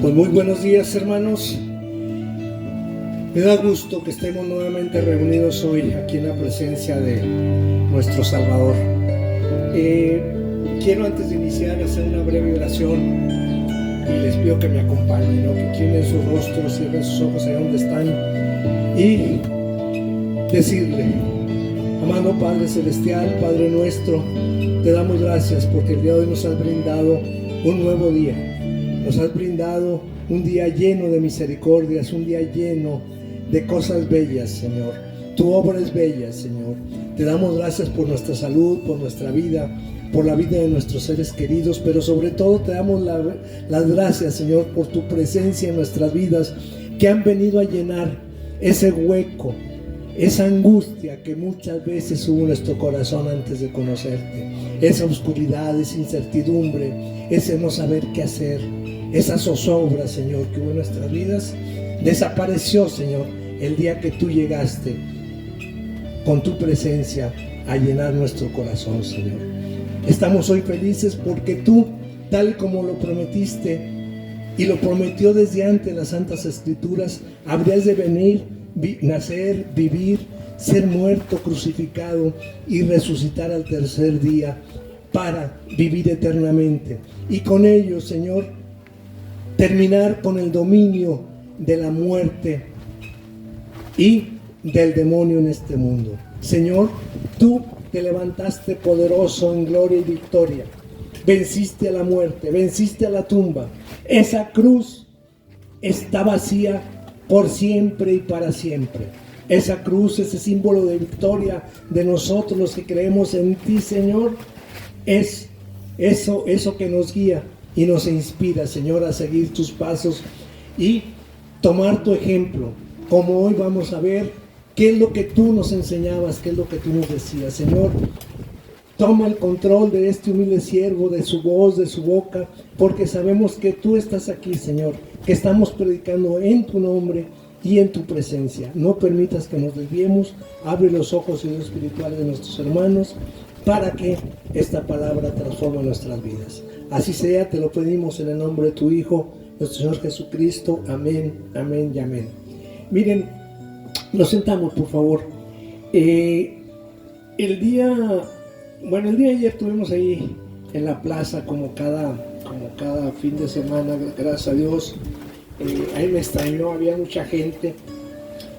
Pues muy buenos días, hermanos. Me da gusto que estemos nuevamente reunidos hoy aquí en la presencia de nuestro Salvador. Quiero antes de iniciar hacer una breve oración y les pido que me acompañen, ¿no? Que inclinen sus rostros, cierren sus ojos ahí donde están y decirle: amado Padre Celestial, Padre nuestro, te damos gracias porque el día de hoy nos has brindado un nuevo día. Nos has brindado un día lleno de misericordias, un día lleno de cosas bellas, Señor. Tu obra es bella, Señor. Te damos gracias por nuestra salud, por nuestra vida, por la vida de nuestros seres queridos, pero sobre todo te damos las gracias, Señor, por tu presencia en nuestras vidas, que han venido a llenar ese hueco, esa angustia que muchas veces hubo en nuestro corazón antes de conocerte, esa oscuridad, esa incertidumbre, ese no saber qué hacer, esa zozobra, Señor, que hubo en nuestras vidas, desapareció, Señor, el día que tú llegaste con tu presencia a llenar nuestro corazón, Señor. Estamos hoy felices porque tú, tal como lo prometiste y lo prometió desde antes en las Santas Escrituras, habrías de venir, nacer, vivir, ser muerto, crucificado y resucitar al tercer día para vivir eternamente. Y con ello, Señor, terminar con el dominio de la muerte y del demonio en este mundo. Señor, tú te levantaste poderoso en gloria y victoria. Venciste a la muerte, venciste a la tumba. Esa cruz está vacía por siempre y para siempre. Esa cruz, ese símbolo de victoria de nosotros los que creemos en ti, Señor, es eso que nos guía y nos inspira, Señor, a seguir tus pasos y tomar tu ejemplo, como hoy vamos a ver qué es lo que tú nos enseñabas, qué es lo que tú nos decías. Señor, toma el control de este humilde siervo, de su voz, de su boca, porque sabemos que tú estás aquí, Señor, que estamos predicando en tu nombre y en tu presencia. No permitas que nos desviemos, abre los ojos y los espirituales de nuestros hermanos para que esta palabra transforme nuestras vidas. Así sea, te lo pedimos en el nombre de tu Hijo, nuestro Señor Jesucristo. Amén, amén y amén. Miren, nos sentamos, por favor. El día de ayer estuvimos ahí en la plaza como cada fin de semana, gracias a Dios. Ahí me extrañó, había mucha gente.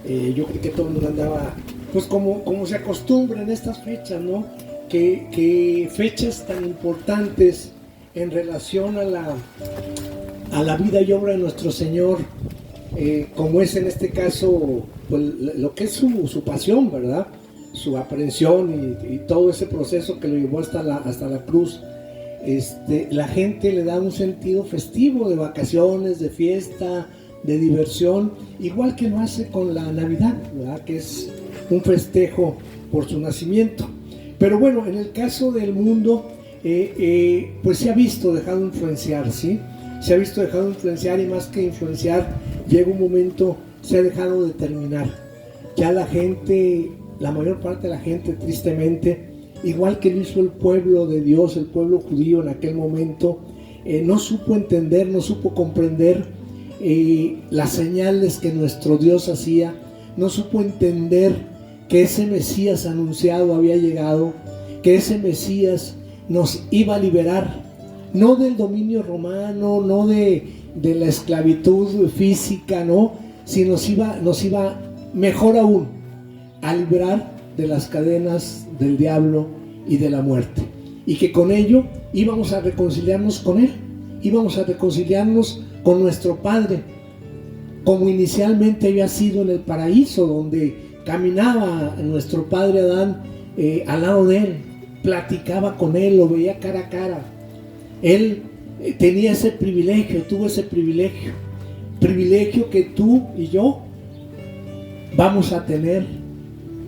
Yo creo que todo el mundo andaba, pues como se acostumbra en estas fechas, ¿no? Que fechas tan importantes en relación a la vida y obra de nuestro Señor, como es en este caso, pues, lo que es su pasión, ¿verdad? Su aprehensión y todo ese proceso que lo llevó hasta la cruz. La gente le da un sentido festivo, de vacaciones, de fiesta, de diversión, igual que lo hace con la Navidad, ¿verdad? Que es un festejo por su nacimiento. Pero bueno, en el caso del mundo, pues se ha visto dejado influenciar, ¿sí? Se ha visto dejado influenciar, y más que influenciar, llega un momento, se ha dejado determinar. Ya la gente, la mayor parte de la gente, tristemente, igual que lo hizo el pueblo de Dios, el pueblo judío en aquel momento, no supo entender, no supo comprender las señales que nuestro Dios hacía, no supo entender que ese Mesías anunciado había llegado, que ese Mesías nos iba a liberar, no del dominio romano, no de la esclavitud física, no, sino nos iba mejor aún a liberar de las cadenas del diablo y de la muerte, y que con ello íbamos a reconciliarnos con Él, íbamos a reconciliarnos con nuestro Padre, como inicialmente había sido en el paraíso, donde caminaba nuestro padre Adán al lado de Él, platicaba con Él, lo veía cara a cara. Él tenía ese privilegio, tuvo ese privilegio que tú y yo vamos a tener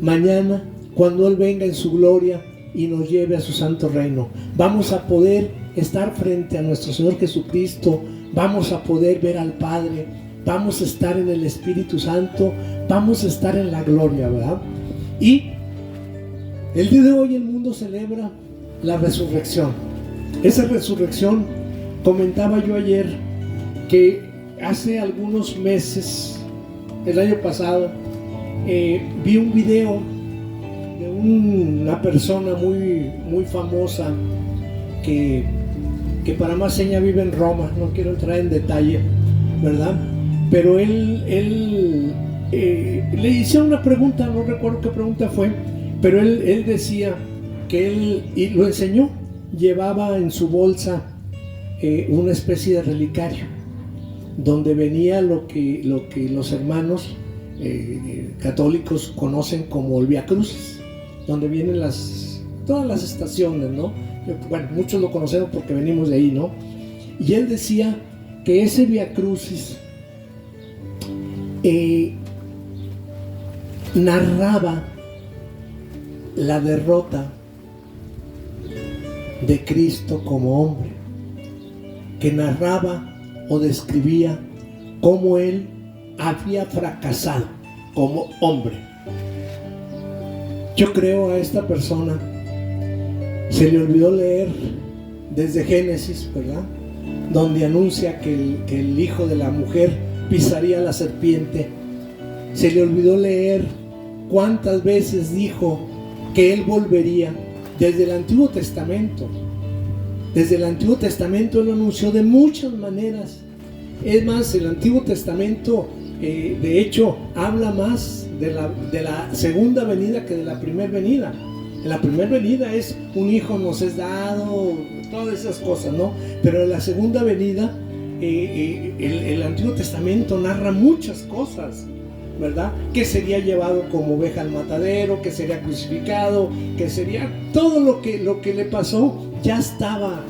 mañana cuando Él venga en su gloria y nos lleve a su santo reino. Vamos a poder estar frente a nuestro Señor Jesucristo, vamos a poder ver al Padre, vamos a estar en el Espíritu Santo, vamos a estar en la gloria, ¿verdad? Y el día de hoy el mundo celebra la resurrección. Esa resurrección, comentaba yo ayer, que hace algunos meses, el año pasado, vi un video de una persona muy famosa que para más seña vive en Roma. No quiero entrar en detalle, ¿verdad? Pero él le hicieron una pregunta, no recuerdo qué pregunta fue, pero él decía que y lo enseñó, llevaba en su bolsa una especie de relicario donde venía lo que los hermanos católicos conocen como el Vía Crucis, donde vienen todas las estaciones, ¿no? Bueno, muchos lo conocemos porque venimos de ahí, ¿no? Y él decía que ese Vía Crucis narraba la derrota de Cristo como hombre, que narraba o describía cómo él había fracasado como hombre. Yo creo a esta persona se le olvidó leer desde Génesis, ¿verdad? Donde anuncia que el hijo de la mujer pisaría la serpiente. Se le olvidó leer cuántas veces dijo que él volvería. Desde el Antiguo Testamento. Desde el Antiguo Testamento él lo anunció de muchas maneras. Es más, el Antiguo Testamento de hecho habla más de la segunda venida que de la primera venida. En la primera venida es un hijo nos es dado, todas esas cosas, ¿no? Pero en la segunda venida el Antiguo Testamento narra muchas cosas, ¿verdad? Que sería llevado como oveja al matadero, que sería crucificado, que sería todo lo que le pasó, ya estaba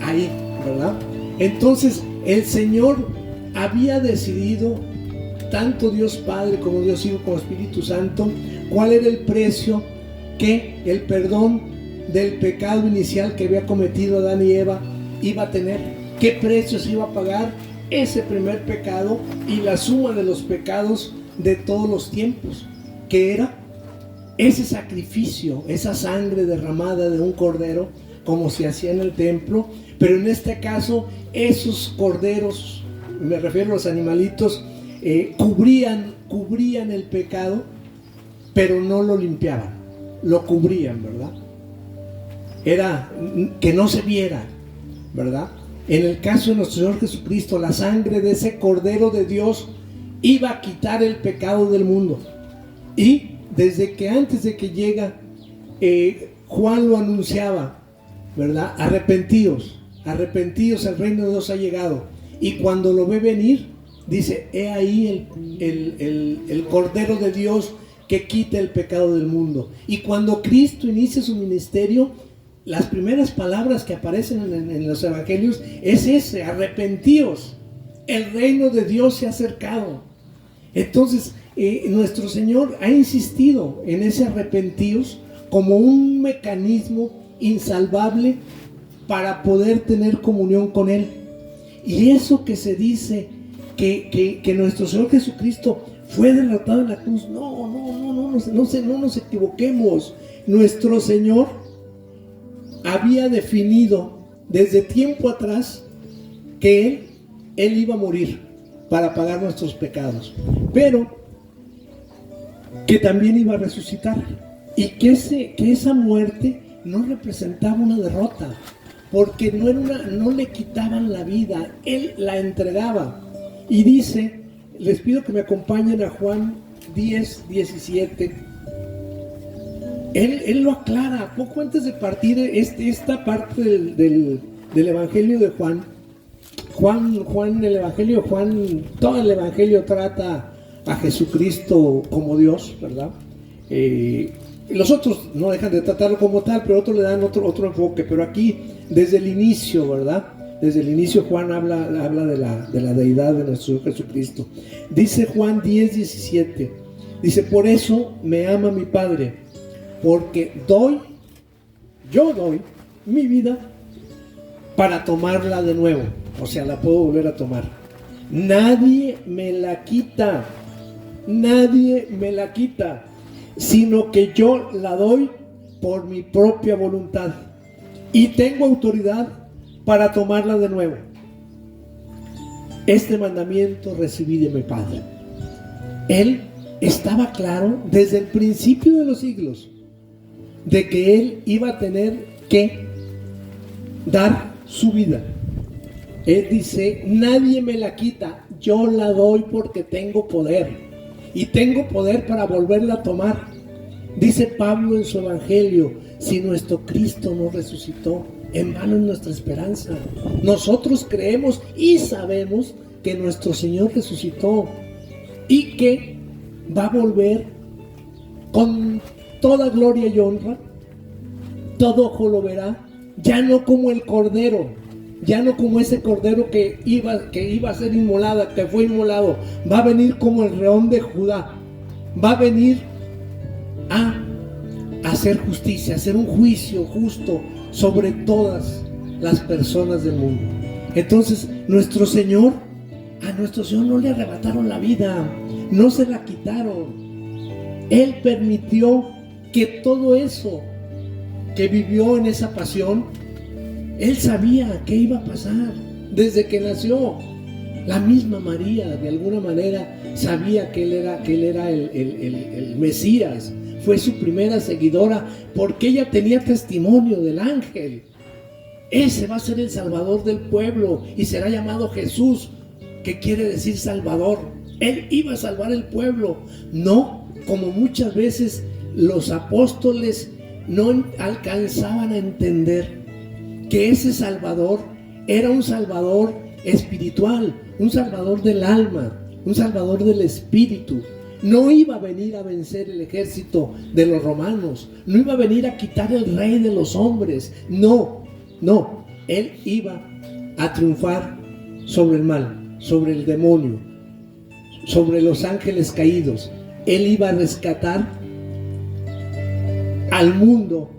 ahí, ¿verdad? Entonces el Señor había decidido, tanto Dios Padre como Dios Hijo como Espíritu Santo, cuál era el precio que el perdón del pecado inicial que había cometido Adán y Eva iba a tener, qué precio se iba a pagar ese primer pecado y la suma de los pecados de todos los tiempos, que era ese sacrificio, esa sangre derramada de un cordero, como se hacía en el templo. Pero en este caso esos corderos, me refiero a los animalitos, cubrían el pecado, pero no lo limpiaban, lo cubrían, ¿verdad? Era que no se viera, ¿verdad? En el caso de nuestro Señor Jesucristo, la sangre de ese cordero de Dios iba a quitar el pecado del mundo. Y desde que antes de que llega, Juan lo anunciaba, ¿verdad? Arrepentíos, el reino de Dios ha llegado. Y cuando lo ve venir, dice, he ahí el Cordero de Dios que quita el pecado del mundo. Y cuando Cristo inicia su ministerio, las primeras palabras que aparecen en los evangelios es ese: arrepentíos, el reino de Dios se ha acercado. Entonces nuestro Señor ha insistido en ese arrepentíos como un mecanismo insalvable para poder tener comunión con Él. Y eso que se dice que nuestro Señor Jesucristo fue derrotado en la cruz, no nos equivoquemos. Nuestro Señor había definido desde tiempo atrás que Él iba a morir para pagar nuestros pecados, pero que también iba a resucitar, y que esa muerte no representaba una derrota, porque no le quitaban la vida, Él la entregaba. Y dice, les pido que me acompañen a Juan 10:17. Él lo aclara poco antes de partir esta parte del Evangelio de Juan. El Evangelio de Juan, todo el Evangelio trata a Jesucristo como Dios, ¿verdad? Los otros no dejan de tratarlo como tal, pero otros le dan otro enfoque. Pero aquí, desde el inicio, ¿verdad? Desde el inicio Juan habla de la deidad de nuestro Jesucristo. Dice Juan 10:17, dice, por eso me ama mi Padre, porque yo doy mi vida para tomarla de nuevo. O sea, la puedo volver a tomar. Nadie me la quita, sino que yo la doy por mi propia voluntad, y tengo autoridad para tomarla de nuevo. este mandamiento recibí de mi Padre. Él estaba claro desde el principio de los siglos de que Él iba a tener que dar su vida. Él dice, nadie me la quita, yo la doy porque tengo poder, y tengo poder para volverla a tomar. Dice Pablo en su evangelio, si nuestro Cristo no resucitó, en vano es nuestra esperanza. Nosotros creemos y sabemos que nuestro Señor resucitó y que va a volver con toda gloria y honra. Todo ojo lo verá, ya no como el cordero, ya no como ese cordero que iba a ser inmolado, que fue inmolado. Va a venir como el león de Judá, va a venir a hacer justicia, a hacer un juicio justo sobre todas las personas del mundo. Entonces a nuestro Señor no le arrebataron la vida, no se la quitaron. Él permitió que todo eso que vivió en esa pasión, Él sabía que iba a pasar desde que nació. La misma María, de alguna manera, sabía que Él era el Mesías. Fue su primera seguidora porque ella tenía testimonio del ángel. Ese va a ser el Salvador del pueblo y será llamado Jesús, que quiere decir Salvador. Él iba a salvar el pueblo, no como muchas veces los apóstoles no alcanzaban a entender que ese Salvador era un Salvador espiritual, un Salvador del alma, un Salvador del espíritu. No iba a venir a vencer el ejército de los romanos, no iba a venir a quitar el rey de los hombres, no, Él iba a triunfar sobre el mal, sobre el demonio, sobre los ángeles caídos. Él iba a rescatar al mundo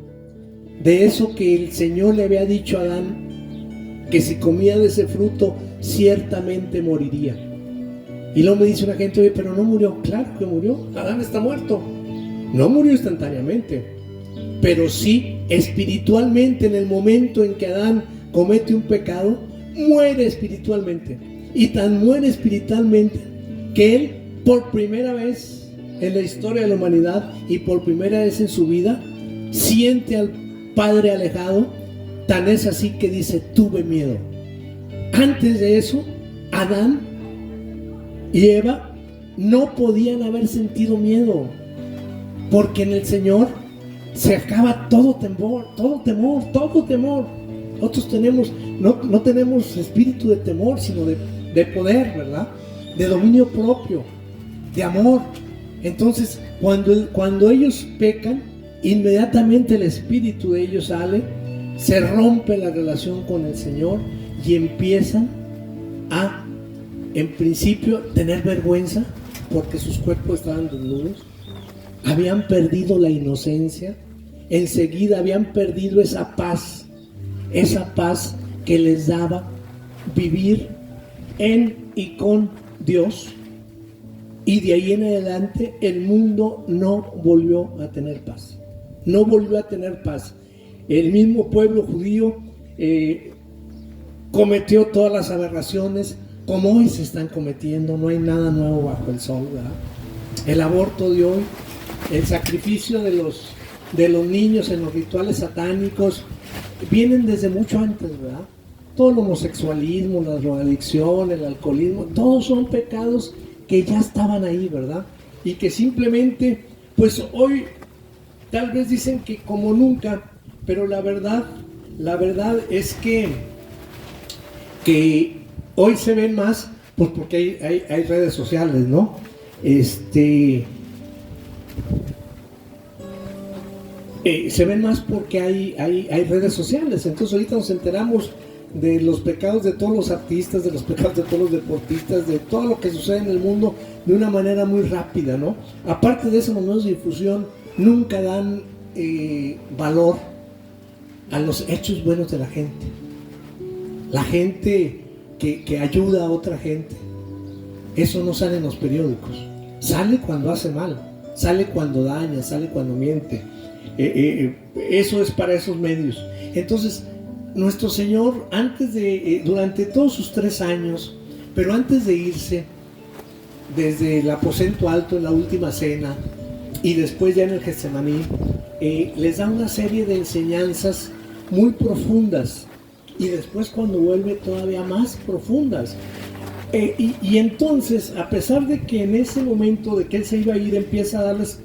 de eso que el Señor le había dicho a Adán, que si comía de ese fruto ciertamente moriría. Y luego me dice una gente, oye, pero no murió. Claro que murió, Adán está muerto. No murió instantáneamente, pero sí espiritualmente. En el momento en que Adán comete un pecado, muere espiritualmente. Y tan muere espiritualmente que él, por primera vez en la historia de la humanidad y por primera vez en su vida, siente al Padre alejado. Tan es así que dice, tuve miedo. Antes de eso, Adán y Eva no podían haber sentido miedo, porque en el Señor se acaba todo temor. Nosotros tenemos, no tenemos espíritu de temor, sino de poder, ¿verdad? De dominio propio, de amor. Entonces, cuando ellos pecan, inmediatamente el espíritu de ellos sale, se rompe la relación con el Señor y empiezan a, en principio, tener vergüenza porque sus cuerpos estaban desnudos. Habían perdido la inocencia, enseguida habían perdido esa paz que les daba vivir en y con Dios. Y de ahí en adelante el mundo no volvió a tener paz. No volvió a tener paz. El mismo pueblo judío cometió todas las aberraciones como hoy se están cometiendo. No hay nada nuevo bajo el sol, ¿verdad? El aborto de hoy, el sacrificio de los niños en los rituales satánicos, vienen desde mucho antes, ¿verdad? Todo el homosexualismo, la drogadicción, el alcoholismo, todos son pecados que ya estaban ahí, ¿verdad? Y que simplemente, pues hoy tal vez dicen que como nunca, pero la verdad es que hoy se ven más, pues porque hay redes sociales, ¿no? Se ven más porque hay redes sociales. Entonces ahorita nos enteramos de los pecados de todos los artistas, de los pecados de todos los deportistas, de todo lo que sucede en el mundo de una manera muy rápida, ¿no? Aparte de eso, los medios de difusión nunca dan valor a los hechos buenos de la gente. La gente que ayuda a otra gente, eso no sale en los periódicos. Sale cuando hace mal, sale cuando daña, sale cuando miente. Eso es para esos medios. Entonces, nuestro Señor, durante todos sus 3 años, Pero antes de irse, desde el aposento alto en la última cena y después ya en el Getsemaní, les da una serie de enseñanzas muy profundas, y después cuando vuelve todavía más profundas. Y entonces, a pesar de que en ese momento de que él se iba a ir, empieza a darles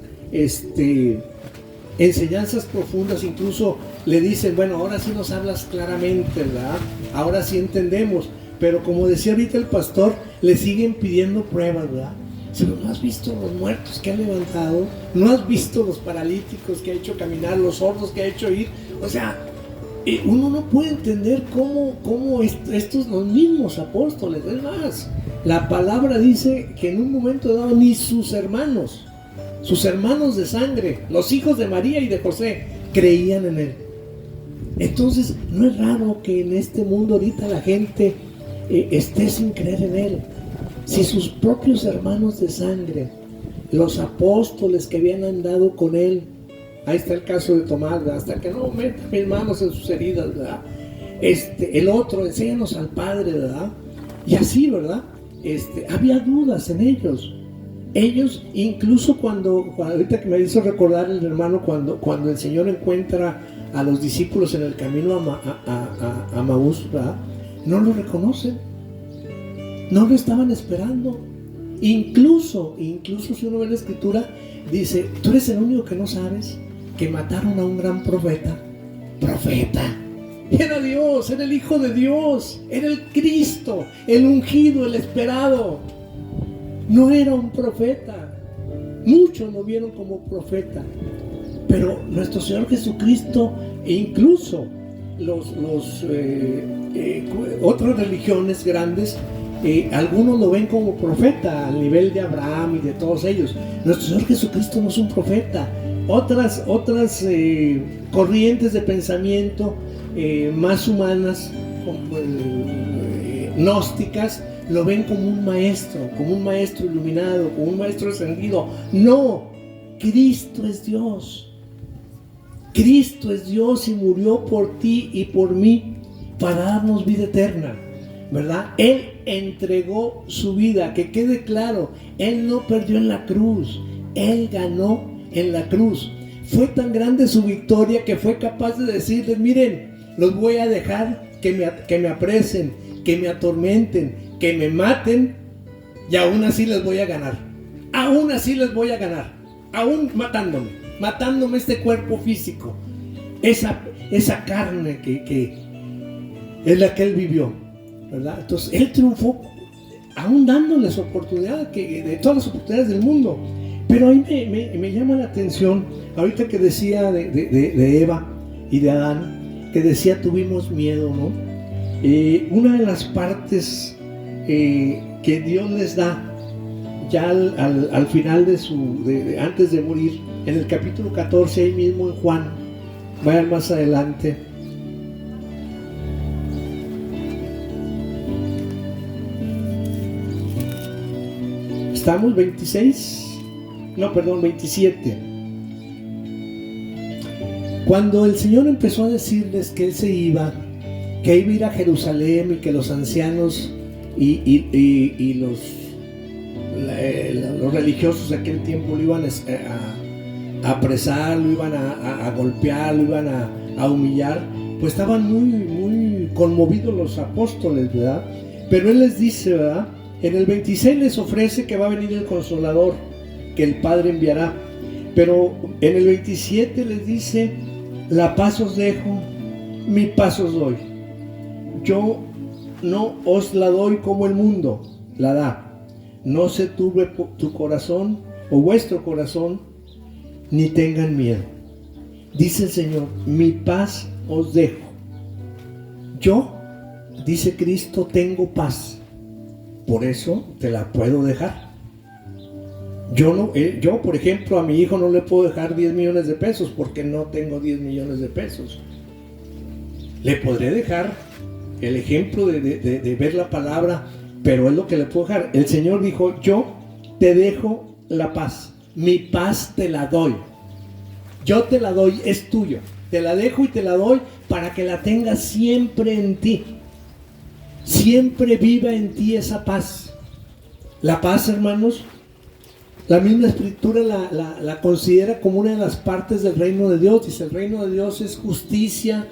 enseñanzas profundas, incluso le dicen, bueno, ahora sí nos hablas claramente, ¿verdad? Ahora sí entendemos, pero como decía ahorita el pastor, le siguen pidiendo pruebas, ¿verdad? Pero ¿no has visto los muertos que han levantado? ¿No has visto los paralíticos que ha hecho caminar, los sordos que ha hecho ir? O sea, uno no puede entender cómo estos, los mismos apóstoles, es más, la palabra dice que en un momento dado ni sus hermanos de sangre, los hijos de María y de José, creían en él. Entonces, no es raro que en este mundo ahorita la gente esté sin creer en él. Si sus propios hermanos de sangre, los apóstoles que habían andado con él, ahí está el caso de Tomás, ¿verdad? Hasta que no meta mis manos en sus heridas, ¿verdad? El otro, enséñanos al Padre, ¿verdad? Y así, ¿verdad? Había dudas en ellos. Ellos, incluso cuando ahorita que me hizo recordar el hermano, cuando el Señor encuentra a los discípulos en el camino a Maús, ¿verdad? No lo reconocen, no lo estaban esperando. Incluso si uno ve la escritura, dice, tú eres el único que no sabes que mataron a un gran profeta. Era Dios, era el Hijo de Dios, era el Cristo, el ungido, el esperado. No era un profeta. Muchos lo vieron como profeta, pero nuestro Señor Jesucristo, e incluso otras religiones grandes, algunos lo ven como profeta al nivel de Abraham y de todos ellos. Nuestro Señor Jesucristo no es un profeta. Otras corrientes de pensamiento más humanas, como gnósticas, lo ven como un maestro iluminado, como un maestro ascendido. No, Cristo es Dios. Cristo es Dios y murió por ti y por mí para darnos vida eterna, ¿verdad? Él entregó su vida, que quede claro, Él no perdió en la cruz, Él ganó en la cruz. Fue tan grande su victoria que fue capaz de decirles, miren, los voy a dejar que me apresen, que me atormenten, que me maten, y aún así les voy a ganar. Aún así les voy a ganar, aún matándome este cuerpo físico, esa carne que es la que Él vivió, ¿verdad? Entonces Él triunfó, aún dándoles oportunidad, de todas las oportunidades del mundo. Pero ahí me llama la atención, ahorita que decía de Eva y de Adán, que decía tuvimos miedo, ¿no? Una de las partes que Dios les da ya al final antes de morir, en el capítulo 14, ahí mismo en Juan, vayan más adelante. Estamos 27. Cuando el Señor empezó a decirles que Él se iba, que iba a ir a Jerusalén y que los ancianos y los religiosos de aquel tiempo lo iban a apresar, lo iban a golpear, lo iban a humillar, pues estaban muy conmovidos los apóstoles, ¿verdad? Pero Él les dice, ¿verdad? En el 26 les ofrece que va a venir el Consolador, que el Padre enviará. Pero en el 27 les dice, la paz os dejo, mi paz os doy. Yo no os la doy como el mundo la da. No se turbe tu corazón o vuestro corazón, ni tengan miedo. Dice el Señor, mi paz os dejo. Yo, dice Cristo, tengo paz. Por eso te la puedo dejar. Yo, por ejemplo, a mi hijo no le puedo dejar 10 millones de pesos porque no tengo 10 millones de pesos. Le podré dejar el ejemplo de ver la palabra, pero es lo que le puedo dejar. El Señor dijo, yo te dejo la paz, mi paz te la doy. Yo te la doy, es tuyo. Te la dejo y te la doy para que la tengas siempre en ti. siempre viva en ti esa paz. La paz, hermanos, la misma escritura la considera como una de las partes del reino de Dios. Dice, el reino de Dios es justicia,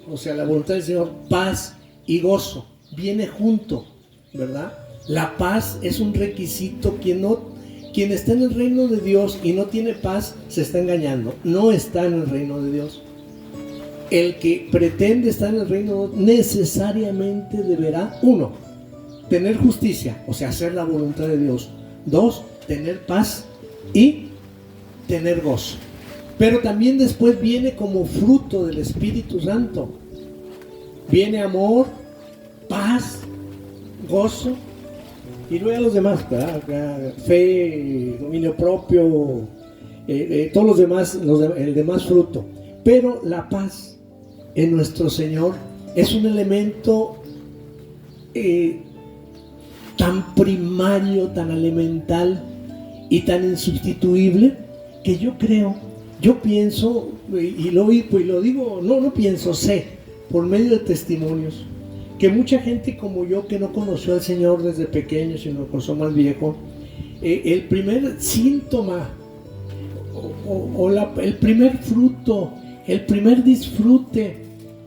o sea, la voluntad del Señor, paz y gozo. Viene junto, ¿verdad? La paz es un requisito. Quien está en el reino de Dios y no tiene paz, se está engañando. No está en el reino de Dios. El que pretende estar en el reino de Dios necesariamente deberá, 1, tener justicia, o sea, hacer la voluntad de Dios. 2, tener paz y tener gozo. Pero también después viene como fruto del Espíritu Santo. Viene amor, paz, gozo, y luego los demás, ¿verdad? Fe, dominio propio, todos los demás, el demás fruto. Pero la paz en nuestro Señor es un elemento tan primario, tan elemental y tan insustituible, que yo pienso, y lo digo, no pienso, sé, por medio de testimonios, que mucha gente como yo, que no conoció al Señor desde pequeño, sino lo conoció más viejo, el primer síntoma el primer fruto, el primer disfrute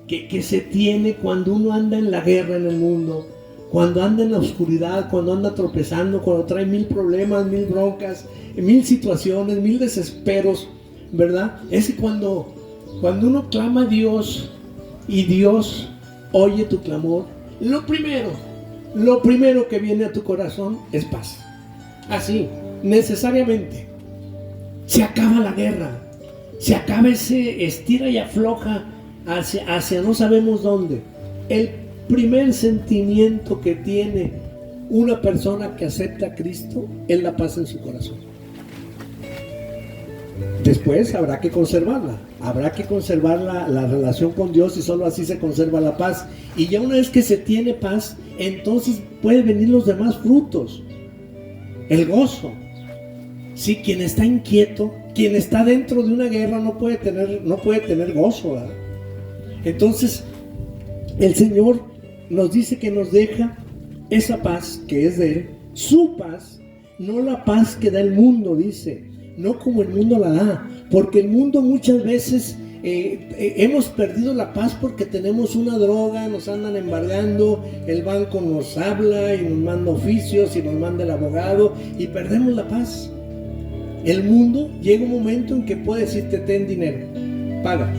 que se tiene cuando uno anda en la guerra en el mundo, cuando anda en la oscuridad, cuando anda tropezando, cuando trae 1000 problemas, 1000 broncas, 1000 situaciones, 1000 desesperos, ¿verdad? Es cuando uno clama a Dios y Dios oye tu clamor, lo primero que viene a tu corazón es paz. Así, necesariamente. Se acaba la guerra, se acaba ese estira y afloja hacia no sabemos dónde. El primer sentimiento que tiene una persona que acepta a Cristo es la paz en su corazón. Después habrá que conservarla, la relación con Dios, y solo así se conserva la paz. Y ya una vez que se tiene paz, entonces pueden venir los demás frutos. El gozo. Sí, quien está inquieto, quien está dentro de una guerra no puede tener gozo, ¿verdad? Entonces, el Señor nos dice que nos deja esa paz que es de Él, su paz, no la paz que da el mundo, dice, no como el mundo la da, porque el mundo muchas veces hemos perdido la paz porque tenemos una droga, nos andan embargando, el banco nos habla y nos manda oficios y nos manda el abogado y perdemos la paz. El mundo llega un momento en que puede decirte, ten dinero, paga,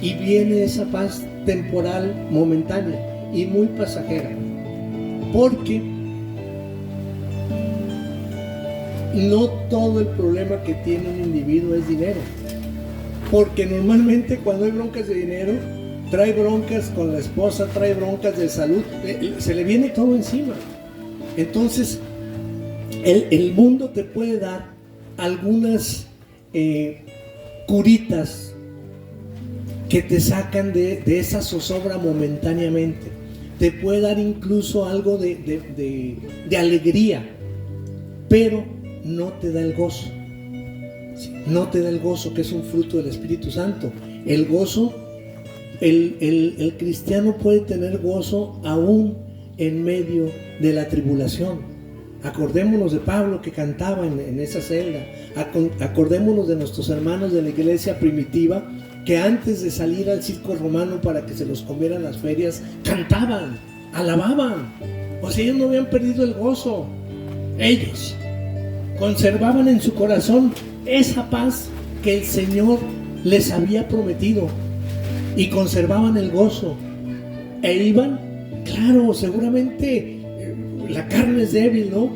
y viene esa paz temporal, momentánea y muy pasajera, porque no todo el problema que tiene un individuo es dinero, porque normalmente cuando hay broncas de dinero, trae broncas con la esposa, trae broncas de salud, se le viene todo encima. Entonces el mundo te puede dar algunas curitas que te sacan de esa zozobra momentáneamente. Te puede dar incluso algo de alegría, pero no te da el gozo. No te da el gozo, que es un fruto del Espíritu Santo. El gozo, el cristiano puede tener gozo aún en medio de la tribulación. Acordémonos de Pablo, que cantaba en esa celda. Acordémonos de nuestros hermanos de la iglesia primitiva, que antes de salir al circo romano para que se los comieran las ferias, cantaban, alababan. O sea, ellos no habían perdido el gozo. Ellos conservaban en su corazón esa paz que el Señor les había prometido, y conservaban el gozo. E iban, claro, seguramente la carne es débil, ¿no?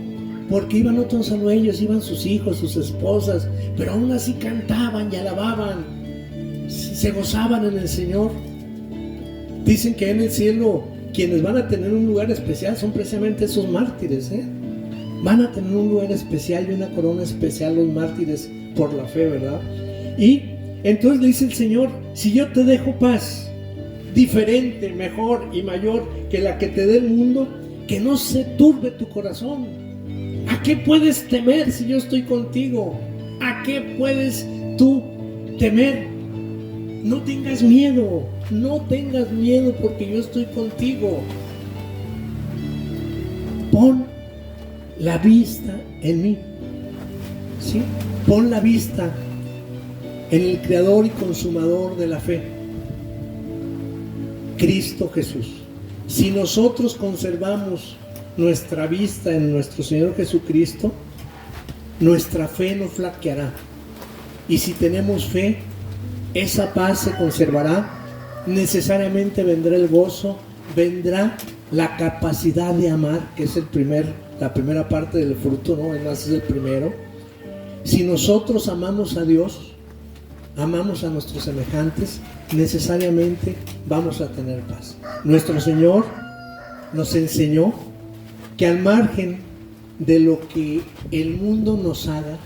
Porque iban no tan solo ellos, iban sus hijos, sus esposas, pero aún así cantaban y alababan, se gozaban en el Señor. Dicen que en el cielo quienes van a tener un lugar especial son precisamente esos mártires, Van a tener un lugar especial y una corona especial los mártires por la fe, ¿verdad? Y entonces le dice el Señor, si yo te dejo paz, diferente, mejor y mayor que la que te dé el mundo, que no se turbe tu corazón. ¿A qué puedes temer si yo estoy contigo? ¿A qué puedes tú temer? No tengas miedo porque yo estoy contigo. pon la vista en mí, ¿sí? Pon la vista en el creador y consumador de la fe, Cristo Jesús. Si nosotros conservamos nuestra vista en nuestro Señor Jesucristo, nuestra fe no flaqueará. Y si tenemos fe, esa paz se conservará. Necesariamente vendrá el gozo, vendrá la capacidad de amar, que es la primera parte del fruto, ¿no? Además es el primero. Si nosotros amamos a Dios, amamos a nuestros semejantes, necesariamente vamos a tener paz. Nuestro Señor nos enseñó que al margen de lo que el mundo nos haga,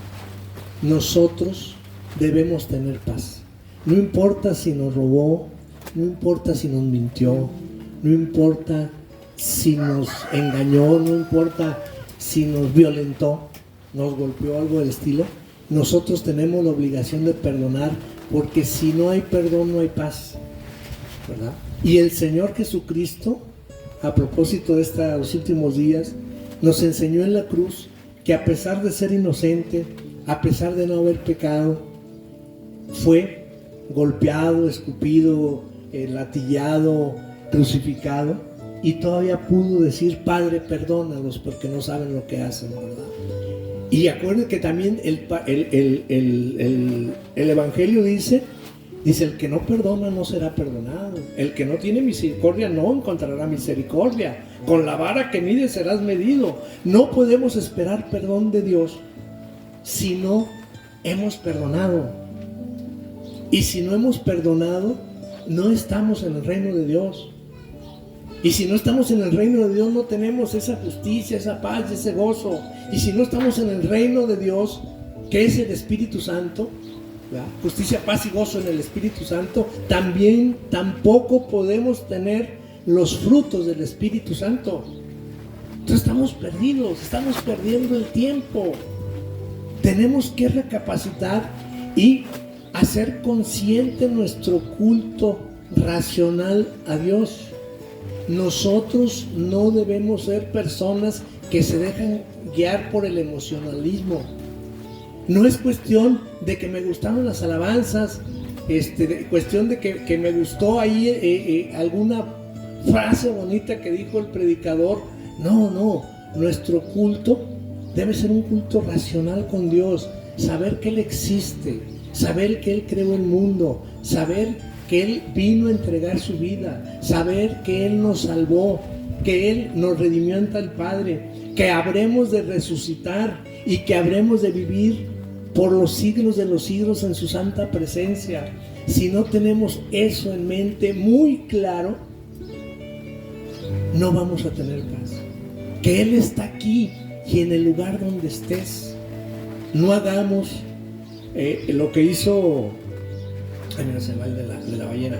nosotros debemos tener paz. No importa si nos robó, no importa si nos mintió, no importa si nos engañó, no importa si nos violentó, nos golpeó, algo del estilo. Nosotros tenemos la obligación de perdonar, porque si no hay perdón no hay paz, ¿verdad? Y el Señor Jesucristo, a propósito de estos últimos días, nos enseñó en la cruz que a pesar de ser inocente, a pesar de no haber pecado, fue golpeado, escupido, latillado, crucificado, y todavía pudo decir: Padre, perdónalos porque no saben lo que hacen, ¿verdad? Y acuérdense que también el Evangelio dice, el que no perdona no será perdonado, el que no tiene misericordia no encontrará misericordia, con la vara que mides serás medido. No podemos esperar perdón de Dios si no hemos perdonado, y si no hemos perdonado no estamos en el reino de Dios. Y si no estamos en el reino de Dios, no tenemos esa justicia, esa paz, ese gozo. Y si no estamos en el reino de Dios, que es el Espíritu Santo, ¿verdad? Justicia, paz y gozo en el Espíritu Santo, tampoco podemos tener los frutos del Espíritu Santo. Entonces estamos perdidos, estamos perdiendo el tiempo. Tenemos que recapacitar y hacer consciente nuestro culto racional a Dios. Nosotros no debemos ser personas que se dejan guiar por el emocionalismo. No es cuestión de que me gustaron las alabanzas, cuestión de que me gustó ahí alguna frase bonita que dijo el predicador. No, nuestro culto debe ser un culto racional con Dios, saber que Él existe, saber que Él creó el mundo, saber que Él vino a entregar su vida, saber que Él nos salvó, que Él nos redimió ante el Padre, que habremos de resucitar y que habremos de vivir por los siglos de los siglos en su santa presencia. Si no tenemos eso en mente muy claro, no vamos a tener paz. Que Él está aquí y en el lugar donde estés. No hagamos lo que hizo... Ay, mira, se va el de la ballena.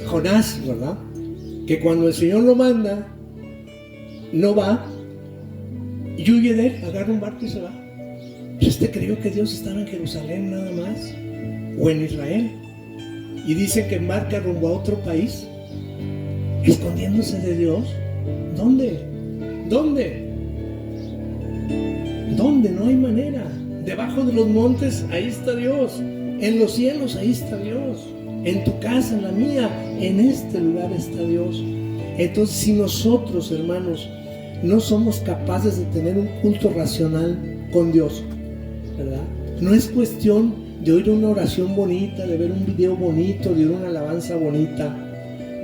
Jonás, ¿verdad? Que cuando el Señor lo manda, no va y huye de él, agarra un barco y se va. Creyó que Dios estaba en Jerusalén nada más, o en Israel, y dice que embarca rumbo a otro país, escondiéndose de Dios. ¿Dónde? No hay manera. Debajo de los montes, ahí está Dios. En los cielos, ahí está Dios. En tu casa, en la mía, en este lugar está Dios. Entonces, si nosotros, hermanos, no somos capaces de tener un culto racional con Dios, ¿verdad? No es cuestión de oír una oración bonita, de ver un video bonito, de oír una alabanza bonita,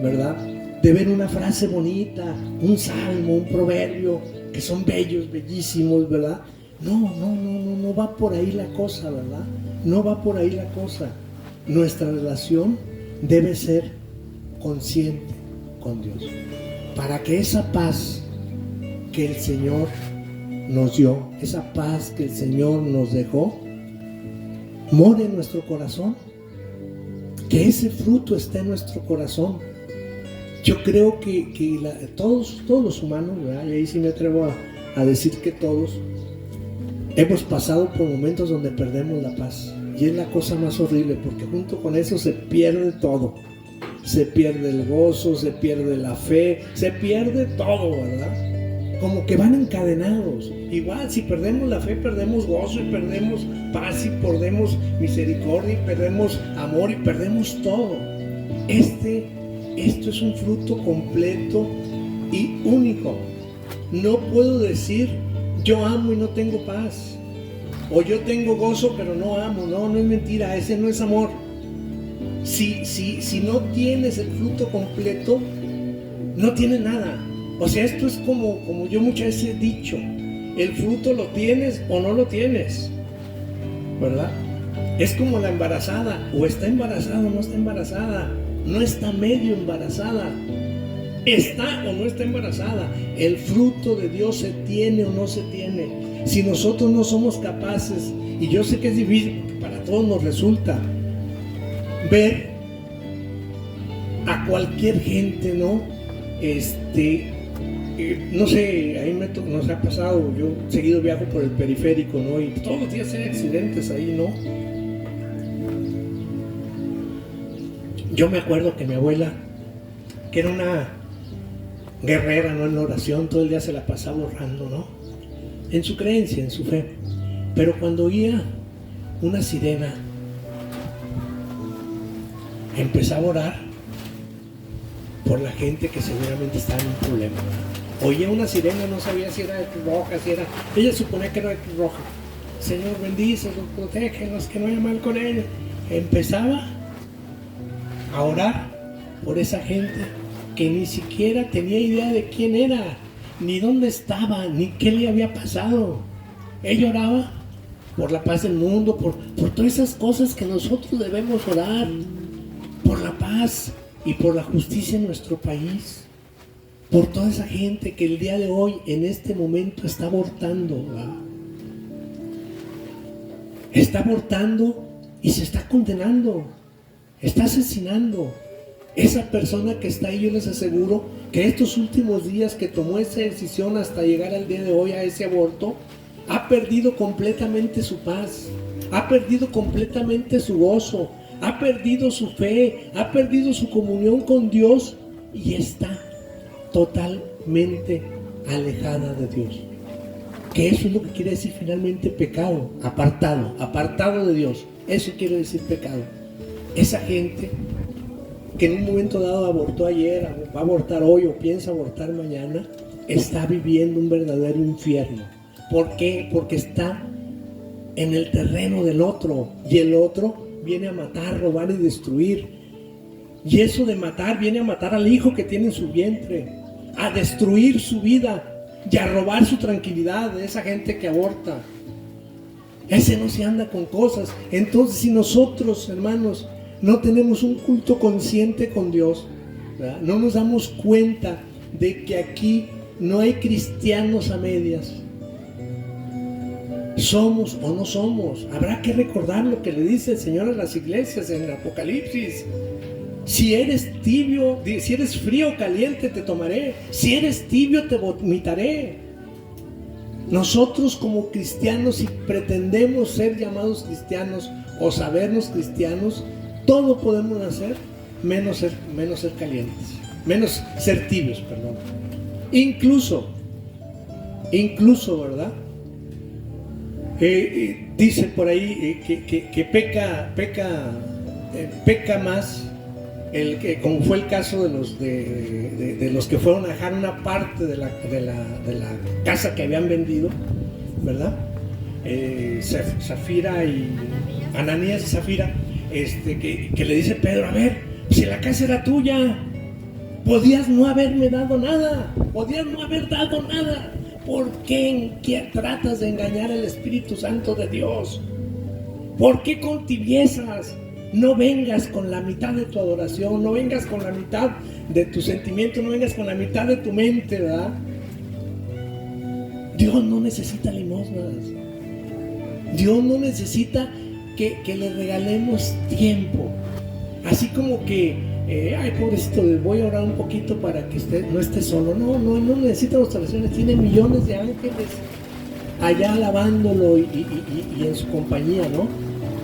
¿verdad? De ver una frase bonita, un salmo, un proverbio, que son bellos, bellísimos, ¿verdad? No va por ahí la cosa, ¿verdad? No va por ahí la cosa. Nuestra relación debe ser consciente con Dios, para que esa paz que el Señor nos dio, esa paz que el Señor nos dejó, more en nuestro corazón, que ese fruto esté en nuestro corazón. Yo creo que todos los humanos, ¿verdad? Y ahí sí me atrevo a decir que todos hemos pasado por momentos donde perdemos la paz, y es la cosa más horrible, porque junto con eso se pierde todo. se pierde el gozo, se pierde la fe, se pierde todo, ¿verdad? Como que van encadenados. Igual, si perdemos la fe, perdemos gozo y perdemos paz y perdemos misericordia y perdemos amor y perdemos todo. Esto es un fruto completo y único. No puedo decir yo amo y no tengo paz, o yo tengo gozo pero no amo. No es mentira, ese no es amor. Si no tienes el fruto completo, no tienes nada. O sea, esto es como yo muchas veces he dicho, el fruto lo tienes o no lo tienes, ¿verdad? Es como la embarazada, o está embarazada o no está embarazada, no está medio embarazada, está o no está embarazada. El fruto de Dios se tiene o no se tiene. Si nosotros no somos capaces, y yo sé que es difícil, porque para todos nos resulta, ver a cualquier gente, ¿no? No sé, ahí nos ha pasado, yo seguido viajo por el periférico, ¿no? Y todos los días hay accidentes ahí, ¿no? Yo me acuerdo que mi abuela, que era una guerrera, ¿no? En la oración, todo el día se la pasaba orando, ¿no? En su creencia, en su fe. Pero cuando oía una sirena, empezaba a orar por la gente que seguramente estaba en un problema, ¿verdad? Oía una sirena, no sabía si era de Cruz Roja, ella suponía que era de Cruz Roja. Señor, bendícelos, protégelos, que no haya mal con ellos. Empezaba a orar por esa gente que ni siquiera tenía idea de quién era, ni dónde estaba, ni qué le había pasado. Ella oraba por la paz del mundo, por todas esas cosas que nosotros debemos orar, por la paz y por la justicia en nuestro país, por toda esa gente que el día de hoy, en este momento, está abortando, ¿verdad? Está abortando y se está condenando, está asesinando. Esa persona que está ahí, yo les aseguro que estos últimos días que tomó esa decisión hasta llegar al día de hoy a ese aborto, ha perdido completamente su paz, ha perdido completamente su gozo, ha perdido su fe, ha perdido su comunión con Dios y está totalmente alejada de Dios. Que eso es lo que quiere decir finalmente pecado, apartado de Dios. Eso quiere decir pecado. Esa gente que en un momento dado abortó ayer, va a abortar hoy o piensa abortar mañana, está viviendo un verdadero infierno. ¿Por qué? Porque está en el terreno del otro, y el otro viene a matar, robar y destruir. Y eso de matar, viene a matar al hijo que tiene en su vientre, a destruir su vida y a robar su tranquilidad de esa gente que aborta. Ese no se anda con cosas. Entonces, si nosotros, hermanos, no tenemos un culto consciente con Dios, ¿verdad? No nos damos cuenta de que aquí no hay cristianos a medias. ¿Somos o no somos? Habrá que recordar lo que le dice el Señor a las iglesias en el Apocalipsis. Si eres tibio, si eres frío o caliente, te tomaré. Si eres tibio, te vomitaré. Nosotros como cristianos, si pretendemos ser llamados cristianos o sabernos cristianos, todo podemos hacer menos ser calientes, menos ser tibios, perdón. Incluso, ¿verdad? Dice por ahí que peca más el que, como fue el caso de los que fueron a dejar una parte de la casa que habían vendido, ¿verdad? Zafira y Ananías y Zafira, que le dice Pedro: a ver, si la casa era tuya, podías no haberme dado nada, podías no haber dado nada. ¿Por qué tratas de engañar al Espíritu Santo de Dios? ¿Por qué con tibiezas? No vengas con la mitad de tu adoración, no vengas con la mitad de tu sentimiento, no vengas con la mitad de tu mente, ¿verdad? Dios no necesita limosnas. Dios no necesita que le regalemos tiempo. Así como que, ay, pobrecito, voy a orar un poquito para que no esté solo. No necesita nuestras oraciones. Tiene millones de ángeles allá alabándolo y en su compañía, ¿no?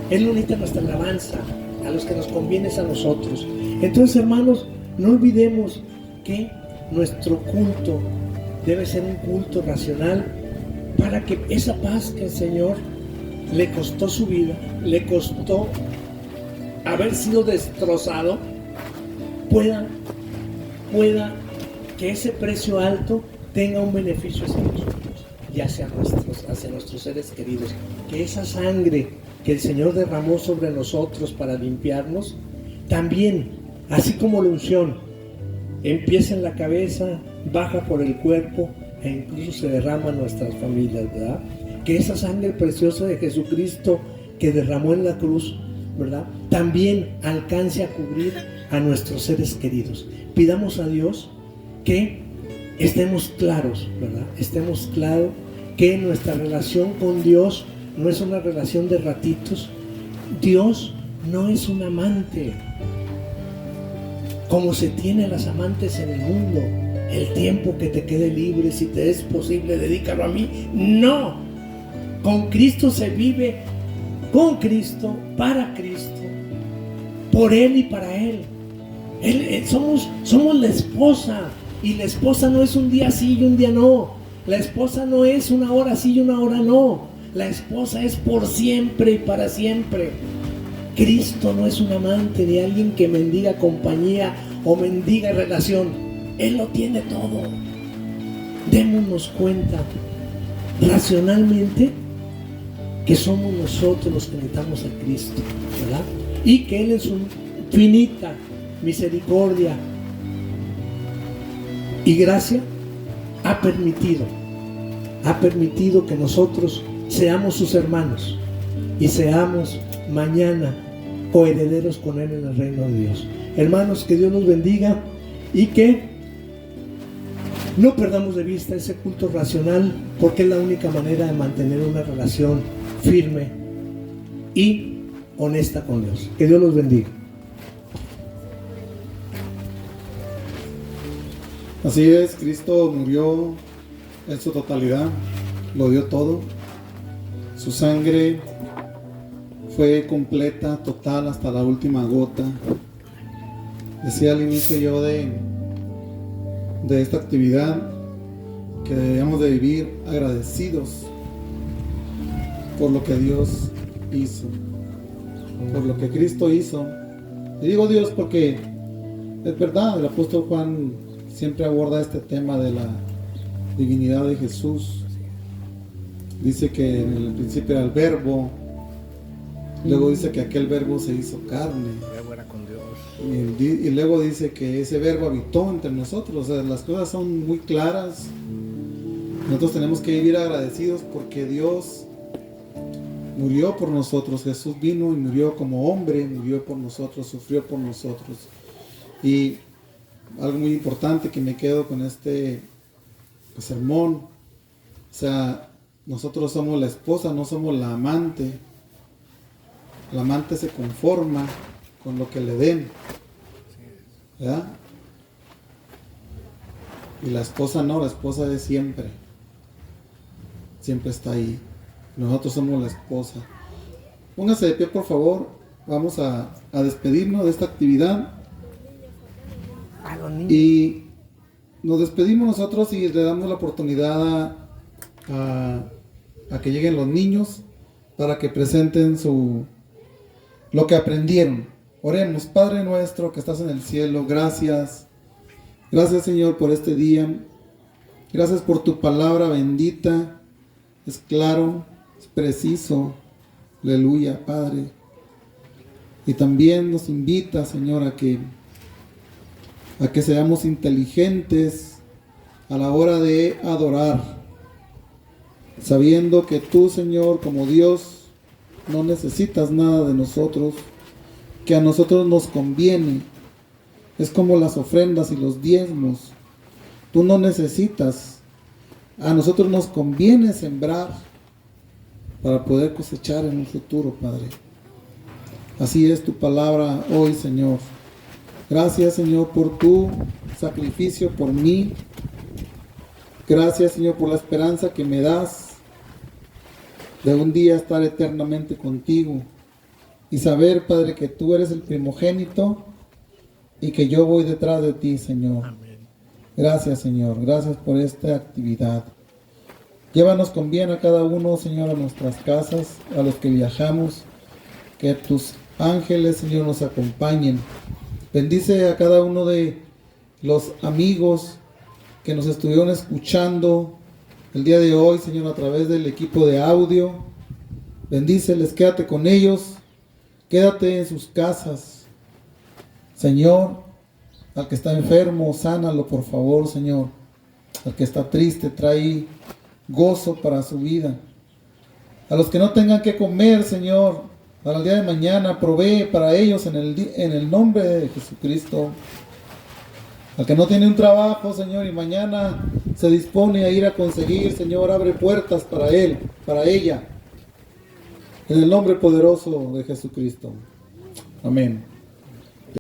Él no necesita nuestra alabanza. a los que nos conviene es a nosotros. Entonces, hermanos, no olvidemos que nuestro culto debe ser un culto racional, para que esa paz que el Señor le costó su vida, le costó haber sido destrozado, pueda que ese precio alto tenga un beneficio hacia nosotros y hacia nuestros seres queridos. Que esa sangre que el Señor derramó sobre nosotros para limpiarnos, también, así como la unción, empieza en la cabeza, baja por el cuerpo e incluso se derrama en nuestras familias, ¿verdad? Que esa sangre preciosa de Jesucristo que derramó en la cruz, ¿verdad?, también alcance a cubrir a nuestros seres queridos. Pidamos a Dios que estemos claros, ¿verdad? Estemos claros que nuestra relación con Dios no es una relación de ratitos. Dios no es un amante como se tiene las amantes en el mundo. El tiempo que te quede libre, si te es posible, dedícalo a mí. No, con Cristo se vive, con Cristo, para Cristo, por Él y para Él. Somos la esposa, y la esposa no es un día sí y un día no. La esposa no es una hora sí y una hora no. La esposa es por siempre y para siempre. Cristo no es un amante ni alguien que mendiga compañía o mendiga relación. Él lo tiene todo. Démonos cuenta racionalmente que somos nosotros los que necesitamos a Cristo, ¿verdad? Y que Él en su infinita misericordia y gracia ha permitido que nosotros seamos sus hermanos y seamos mañana coherederos con Él en el reino de Dios. Hermanos, que Dios los bendiga y que no perdamos de vista ese culto racional, porque es la única manera de mantener una relación firme y honesta con Dios. Que Dios los bendiga. Así es, Cristo murió en su totalidad, lo dio todo. Su sangre fue completa, total, hasta la última gota. Decía al inicio yo de esta actividad que debemos de vivir agradecidos por lo que Dios hizo, por lo que Cristo hizo. Y digo Dios porque es verdad, el apóstol Juan siempre aborda este tema de la divinidad de Jesús. Dice que en el principio era el verbo, luego dice que aquel verbo se hizo carne, El verbo era con Dios. y luego dice que ese verbo habitó entre nosotros. O sea, las cosas son muy claras. Nosotros tenemos que vivir agradecidos porque Dios murió por nosotros. Jesús vino y murió como hombre, murió por nosotros, sufrió por nosotros. Y algo muy importante que me quedo con este sermón, o sea, nosotros somos la esposa, no somos la amante. La amante se conforma con lo que le den, ¿verdad? Y la esposa no, la esposa es siempre está ahí. Nosotros somos la esposa. Póngase de pie, por favor. Vamos a despedirnos de esta actividad. Y nos despedimos nosotros y le damos la oportunidad a que lleguen los niños para que presenten lo que aprendieron. Oremos. Padre nuestro que estás en el cielo, gracias. Gracias, Señor, por este día. Gracias por tu palabra bendita. Es claro, es preciso. Aleluya, Padre. Y también nos invita, Señor, a que seamos inteligentes a la hora de adorar, sabiendo que tú, Señor, como Dios, no necesitas nada de nosotros, que a nosotros nos conviene. Es como las ofrendas y los diezmos. Tú no necesitas. A nosotros nos conviene sembrar para poder cosechar en un futuro, Padre. Así es tu palabra hoy, Señor. Gracias, Señor, por tu sacrificio por mí. Gracias, Señor, por la esperanza que me das de un día estar eternamente contigo. y saber, Padre, que tú eres el primogénito y que yo voy detrás de ti, Señor. Amén. Gracias, Señor. Gracias por esta actividad. Llévanos con bien a cada uno, Señor, a nuestras casas, a los que viajamos. Que tus ángeles, Señor, nos acompañen. Bendice a cada uno de los amigos que nos estuvieron escuchando el día de hoy, Señor, a través del equipo de audio. Bendíceles, quédate con ellos, quédate en sus casas. Señor, al que está enfermo, sánalo, por favor, Señor. Al que está triste, trae gozo para su vida. A los que no tengan que comer, Señor, para el día de mañana, provee para ellos en el nombre de Jesucristo. Al que no tiene un trabajo, Señor, y mañana se dispone a ir a conseguir, Señor, abre puertas para él, para ella. En el nombre poderoso de Jesucristo. Amén.